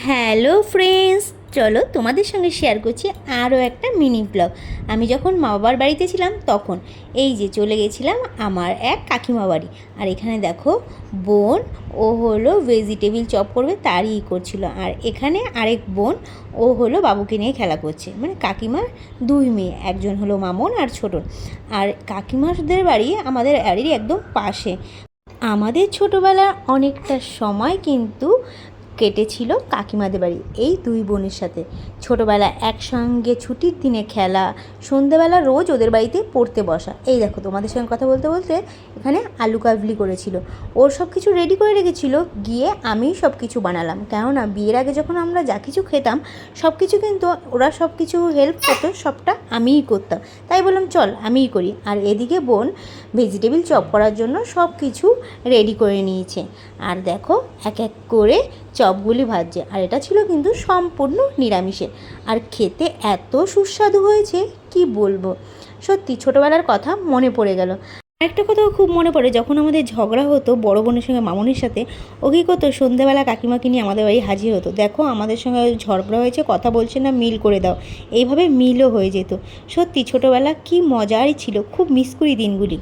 Hello friends, চলো তোমাদের সঙ্গে শেয়ার করছি আরও একটা মিনি ব্লগ। আমি যখন মা বাবার বাড়িতে ছিলাম তখন এই যে চলে গেছিলাম আমার এক কাকিমা বাড়ি। আর এখানে দেখো বোন, ও হলো ভেজিটেবিল চপ করবে তারই করছিল। আর এখানে আরেক বোন, ও হলো বাবুকে নিয়ে খেলা করছে। মানে কাকিমার দুই মেয়ে, একজন হলো মামন আর ছোটন। আর কাকিমাদের বাড়ি আমাদের বাড়ির একদম পাশে। আমাদের ছোটোবেলার অনেকটা সময় কিন্তু কেটেছিল কাকিমাদের বাড়ি এই দুই বোনের সাথে। ছোটোবেলা একসঙ্গে ছুটির দিনে খেলা, সন্ধেবেলা রোজ ওদের বাড়িতে পড়তে বসা। এই দেখো তোমাদের সঙ্গে কথা বলতে বলতে এখানে আলু কাবলি করেছিল, ওর সব কিছু রেডি করে রেখেছিল, গিয়ে আমি সব কিছু বানালাম। কেননা বিয়ের আগে যখন আমরা যা কিছু খেতাম সব কিছু কিন্তু ওরা সব কিছু হেল্প করতো, সবটা আমিই করতাম। তাই বললাম চল আমিই করি। আর এদিকে বোন ভেজিটেবিল চপ করার জন্য সব কিছু রেডি করে নিয়েছে। আর দেখো এক এক করে চপগুলি ভাজছে। আর এটা ছিল কিন্তু সম্পূর্ণ নিরামিষে। আর খেতে এত সুস্বাদু হয়েছে কি বলবো, সত্যি ছোটোবেলার কথা মনে পড়ে গেল। আরেকটা কথাও খুব মনে পড়ে, যখন আমাদের ঝগড়া হতো বড় বোনের সঙ্গে মামনির সাথে, ও কী করতো সন্ধ্যেবেলা কাকিমাকে নিয়ে আমাদের বাড়ি হাজির হতো। দেখো আমাদের সঙ্গে ঝগড়া হয়েছে, কথা বলছে না, মিল করে দাও, এইভাবে মিলও হয়ে যেত। সত্যি ছোটোবেলা কি মজারই ছিল, খুব মিস করি দিনগুলি।